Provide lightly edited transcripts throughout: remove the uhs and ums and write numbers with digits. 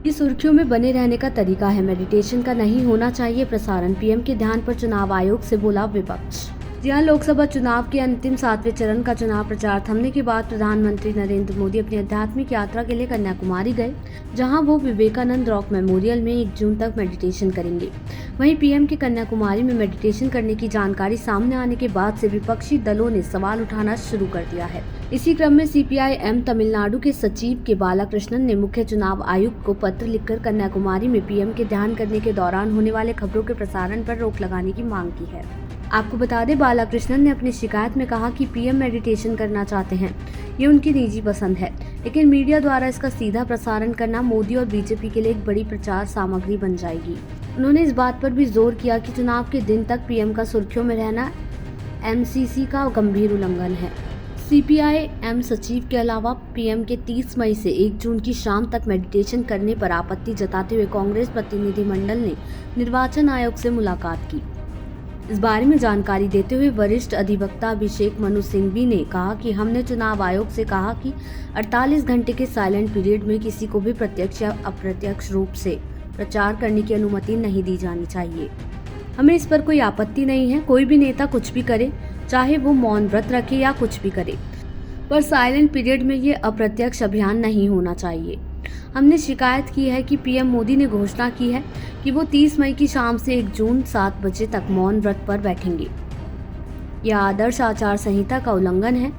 ये सुर्खियों में बने रहने का तरीका है, मेडिटेशन का नहीं होना चाहिए प्रसारण। पीएम के ध्यान पर चुनाव आयोग से बोला विपक्ष। जी हां, लोकसभा चुनाव के अंतिम 7वें चरण का चुनाव प्रचार थमने के बाद प्रधानमंत्री नरेंद्र मोदी अपनी आध्यात्मिक यात्रा के लिए कन्याकुमारी गए, जहां वो विवेकानंद रॉक मेमोरियल में 1 जून तक मेडिटेशन करेंगे। वहीं पीएम के कन्याकुमारी में मेडिटेशन करने की जानकारी सामने आने के बाद से विपक्षी दलों ने सवाल उठाना शुरू कर दिया है। इसी क्रम में सीपीआई-एम तमिलनाडु के सचिव के बालाकृष्णन ने मुख्य चुनाव आयुक्त को पत्र लिखकर कन्याकुमारी में पीएम के ध्यान करने के दौरान होने वाले खबरों के प्रसारण पर रोक लगाने की मांग की है। आपको बता दें, बालाकृष्णन ने अपनी शिकायत में कहा कि पीएम मेडिटेशन करना चाहते हैं, ये उनकी निजी पसंद है, लेकिन मीडिया द्वारा इसका सीधा प्रसारण करना मोदी और बीजेपी के लिए एक बड़ी प्रचार सामग्री बन जाएगी। उन्होंने इस बात पर भी जोर किया कि चुनाव के दिन तक पीएम का सुर्खियों में रहना एमसीसी का गंभीर उल्लंघन है। सीपीआई-एम सचिव के अलावा पीएम के 30 मई से 1 जून की शाम तक मेडिटेशन करने पर आपत्ति जताते हुए कांग्रेस प्रतिनिधिमंडल ने निर्वाचन आयोग से मुलाकात की। इस बारे में जानकारी देते हुए वरिष्ठ अधिवक्ता अभिषेक मनु सिंघवी ने कहा कि हमने चुनाव आयोग से कहा कि 48 घंटे के साइलेंट पीरियड में किसी को भी प्रत्यक्ष या अप्रत्यक्ष रूप से प्रचार करने की अनुमति नहीं दी जानी चाहिए। हमें इस पर कोई आपत्ति नहीं है, कोई भी नेता कुछ भी करे, चाहे वो मौन व्रत रखे या कुछ भी करे, पर साइलेंट पीरियड में ये अप्रत्यक्ष अभियान नहीं होना चाहिए। हमने शिकायत की है कि पीएम मोदी ने घोषणा की है कि वो 30 मई की शाम से 1 जून 7 बजे तक मौन व्रत पर बैठेंगे। यह आदर्श आचार संहिता का उल्लंघन है।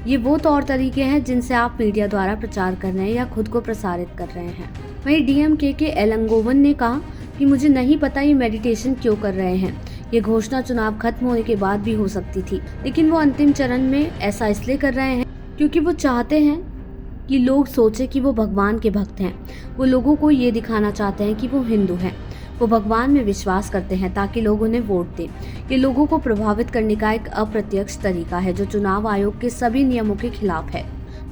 ये वो तौर तरीके हैं जिनसे आप मीडिया द्वारा प्रचार कर रहे हैं या खुद को प्रसारित कर रहे हैं। वहीं डीएमके के एलंगोवन ने कहा कि मुझे नहीं पता ये मेडिटेशन क्यों कर रहे हैं। ये घोषणा चुनाव खत्म होने के बाद भी हो सकती थी, लेकिन वो अंतिम चरण में ऐसा इसलिए कर रहे हैं क्योंकि वो चाहते हैं कि लोग सोचें कि वो भगवान के भक्त हैं। वो लोगों को ये दिखाना चाहते हैं कि वो हिंदू हैं, वो भगवान में विश्वास करते हैं, ताकि लोग उन्हें वोट दें। ये लोगों को प्रभावित करने का एक अप्रत्यक्ष तरीका है जो चुनाव आयोग के सभी नियमों के खिलाफ है।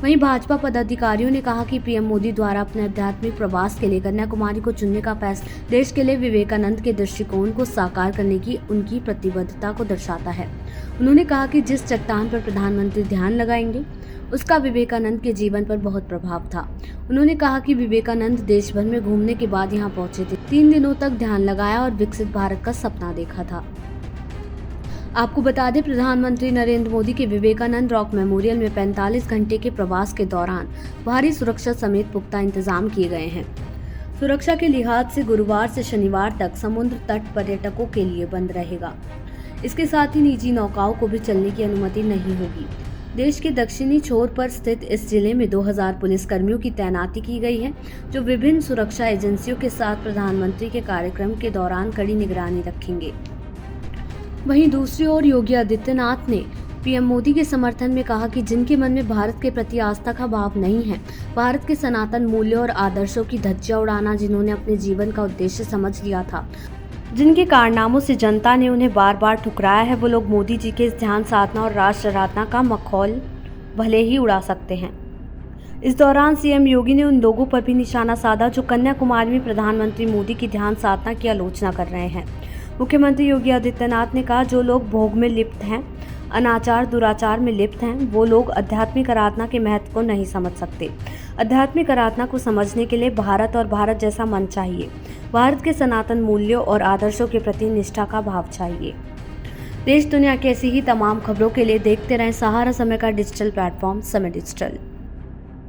वहीं भाजपा पदाधिकारियों ने कहा कि पीएम मोदी द्वारा अपने आध्यात्मिक प्रवास के लिए कन्याकुमारी को चुनने का फैसला देश के लिए विवेकानंद के दृष्टिकोण को साकार करने की उनकी प्रतिबद्धता को दर्शाता है। उन्होंने कहा कि जिस चट्टान पर प्रधानमंत्री ध्यान लगाएंगे उसका विवेकानंद के जीवन पर बहुत प्रभाव था। उन्होंने कहा कि विवेकानंद देश भर में घूमने के बाद यहाँ पहुंचे थे, 3 दिनों तक ध्यान लगाया और विकसित भारत का सपना देखा था। आपको बता दें, प्रधानमंत्री नरेंद्र मोदी के विवेकानंद रॉक मेमोरियल में 45 घंटे के प्रवास के दौरान भारी सुरक्षा समेत पुख्ता इंतजाम किए गए हैं। सुरक्षा के लिहाज से गुरुवार से शनिवार तक समुद्र तट पर्यटकों के लिए बंद रहेगा। इसके साथ ही निजी नौकाओं को भी चलने की अनुमति नहीं होगी। देश के दक्षिणी छोर पर स्थित इस जिले में 2000 पुलिसकर्मियों की तैनाती की गई है, जो विभिन्न सुरक्षा एजेंसियों के साथ प्रधानमंत्री के कार्यक्रम के दौरान कड़ी निगरानी रखेंगे। वहीं दूसरी ओर योगी आदित्यनाथ ने पीएम मोदी के समर्थन में कहा कि जिनके मन में भारत के प्रति आस्था का भाव नहीं है, भारत के सनातन मूल्यों और आदर्शों की धज्जियां उड़ाना जिन्होंने अपने जीवन का उद्देश्य समझ लिया था, जिनके कारनामों से जनता ने उन्हें बार बार ठुकराया है, वो लोग मोदी जी के इस ध्यान साधना और राष्ट्र आराधना का मखौल भले ही उड़ा सकते हैं। इस दौरान सीएम योगी ने उन लोगों पर भी निशाना साधा जो कन्याकुमारी में प्रधानमंत्री मोदी की ध्यान साधना की आलोचना कर रहे हैं। मुख्यमंत्री योगी आदित्यनाथ ने कहा, जो लोग भोग में लिप्त हैं, अनाचार दुराचार में लिप्त हैं, वो लोग आध्यात्मिक आराधना के महत्व को नहीं समझ सकते। आध्यात्मिक आराधना को समझने के लिए भारत और भारत जैसा मन चाहिए। भारत के सनातन मूल्यों और आदर्शों के प्रति निष्ठा का भाव चाहिए। देश दुनिया की ऐसी ही तमाम खबरों के लिए देखते रहें सहारा समय का डिजिटल प्लेटफॉर्म समय डिजिटल।